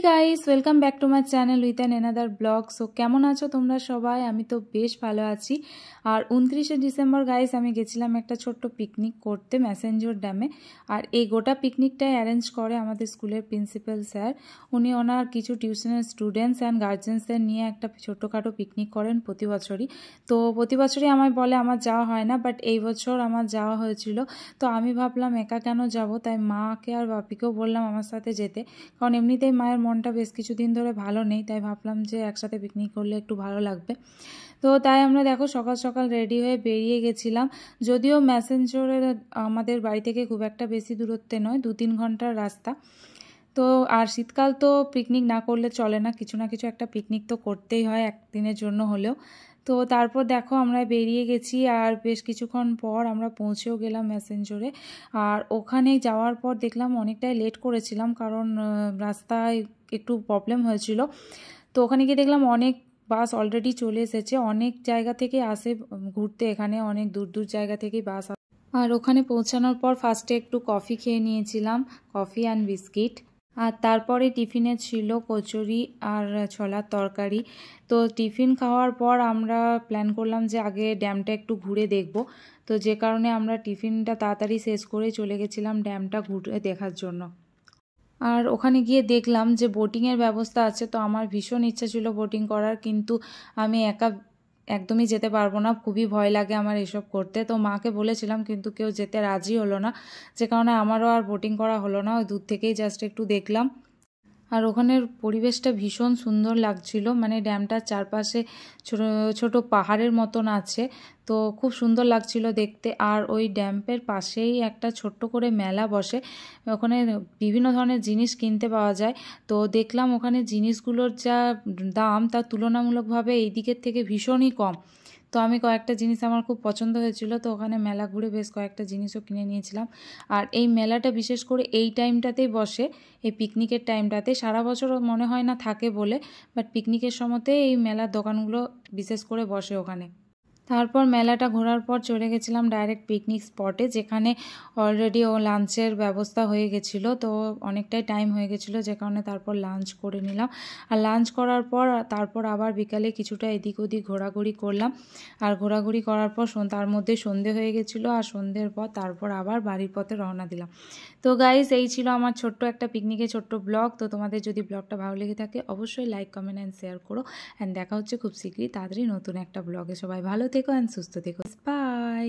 Guys, welcome back to my channel with an another blog. So কেমন আছো তোমরা সবাই? আমি তো বেশ ভালো আছি। আর 29শে ডিসেম্বর গাইস আমি গেছিলাম একটা ছোট্ট পিকনিক করতে ম্যাসেঞ্জর ড্যামে। আর এই গোটা পিকনিকটাই অ্যারেঞ্জ করে আমাদের স্কুলের প্রিন্সিপাল স্যার। উনি ওনার কিছু টিউশনের স্টুডেন্টস অ্যান্ড গার্জেন্সদের নিয়ে একটা ছোট্টখাটো পিকনিক করেন প্রতি বছরই। তো প্রতি বছরই আমায় বলে আমার যাওয়া হয় না, বাট এই বছর আমার যাওয়া হয়েছিল। তো আমি ভাবলাম একা কেন যাব, তাই মাকে আর বাপিকেও বললাম আমার সাথে যেতে, কারণ এমনিতেই মায়ের মনটা বেশ কিছুদিন ধরে ভালো নেই, তাই ভাবলাম যে একসাথে পিকনিক করলে একটু ভালো লাগবে। তো তাই আমরা দেখো সকাল সকাল রেডি হয়ে বেরিয়ে গেছিলাম। যদিও ম্যাসেঞ্জরের আমাদের বাড়ি থেকে খুব একটা বেশি দূরত্বে নয়, 2-3 ঘন্টার রাস্তা। তো আর শীতকাল তো পিকনিক না করলে চলে না, কিছু না কিছু একটা পিকনিক তো করতেই হয় একদিনের জন্য হলেও। তো তারপর দেখো আমরা বেরিয়ে গেছি, আর বেশ কিছুক্ষণ পর আমরা পৌঁছেও গেলাম ম্যাসেঞ্জরে। আর ওখানে যাওয়ার পর দেখলাম অনেকটাই লেট করেছিলাম, কারণ রাস্তায় একটু প্রবলেম হয়েছিল। তো ওখানে গিয়ে দেখলাম অনেক বাস অলরেডি চলে এসেছে, অনেক জায়গা থেকে আসে ঘুরতে, এখানে অনেক দূর দূর জায়গা থেকেই বাস। আর ওখানে পৌঁছানোর পর ফার্স্টে একটু কফি খেয়ে নিয়েছিলাম, কফি অ্যান্ড বিস্কিট। আর তারপরে টিফিনে ছিল কচুরি আর ছোলার তরকারি। তো টিফিন খাওয়ার পর আমরা প্ল্যান করলাম যে আগে ড্যামটা একটু ঘুরে দেখব। তো যে কারণে আমরা টিফিনটা তাড়াতাড়ি শেষ করে চলে গেছিলাম ড্যামটা ঘুরে দেখার জন্য। আর ওখানে গিয়ে দেখলাম যে বোটিংয়ের ব্যবস্থা আছে। তো আমার ভীষণ ইচ্ছা ছিল বোটিং করার, কিন্তু আমি একা একদমই যেতে পারবো না, খুবই ভয় লাগে আমার এসব করতে। তো মাকে বলেছিলাম, কিন্তু কেউ যেতে রাজি হলো না, যে কারণে আমারও আর বোটিং করা হলো না, ওই দূর থেকেই জাস্ট একটু দেখলাম। আর ওখানের পরিবেশটা ভীষণ সুন্দর লাগছিল, মানে ড্যামটার চারপাশে ছোট ছোট পাহাড়ের মতন আছে, তো খুব সুন্দর লাগছিল দেখতে। আর ওই ড্যামের পাশেই একটা ছোট্ট করে মেলা বসে, ওখানে বিভিন্ন ধরনের জিনিস কিনতে পাওয়া যায়। তো দেখলাম ওখানে জিনিসগুলোর যা দাম তা তুলনামূলকভাবে এই দিকের থেকে ভীষণই কম। তো আমি কয়েকটা জিনিস আমার খুব পছন্দ হয়েছিল, তো ওখানে মেলা ঘুরে বেশ কয়েকটা জিনিসও কিনে নিয়েছিলাম। আর এই মেলাটা বিশেষ করে এই টাইমটাতেই বসে, এই পিকনিকের টাইমটাতে। সারা বছর মনে হয় না থাকে বলে, বাট পিকনিকের সময়তে এই মেলার দোকানগুলো বিশেষ করে বসে ওখানে। তারপর মেলাটা ঘোরার পর চলে গেছিলাম ডাইরেক্ট পিকনিক স্পটে, যেখানে অলরেডি লাঞ্চের ব্যবস্থা হয়ে গেছিলো। তো অনেকটাই টাইম হয়ে গেছিলো, যে কারণে তারপর লাঞ্চ করে নিলাম। আর লাঞ্চ করার পর তারপর আবার বিকালে কিছুটা এদিক ওদিক ঘোরাঘুরি করলাম। আর ঘোরাঘুরি করার পর তার মধ্যে সন্ধে হয়ে গেছিলো, আর সন্ধ্যের পর তারপর আবার বাড়ির পথে রওনা দিলাম। তো গাইস, এই ছিল আমার ছোট্ট একটা পিকনিকের ছোট্ট ব্লগ। তো তোমাদের যদি ব্লগটা ভালো লেগে থাকে অবশ্যই লাইক, কমেন্ট অ্যান্ড শেয়ার করো। অ্যান্ড দেখা হচ্ছে খুব শীঘ্রই তাড়াতাড়ি নতুন একটা ব্লগে। সবাই ভালো থেকো অ্যান্ড সুস্থ থেকো। বাই।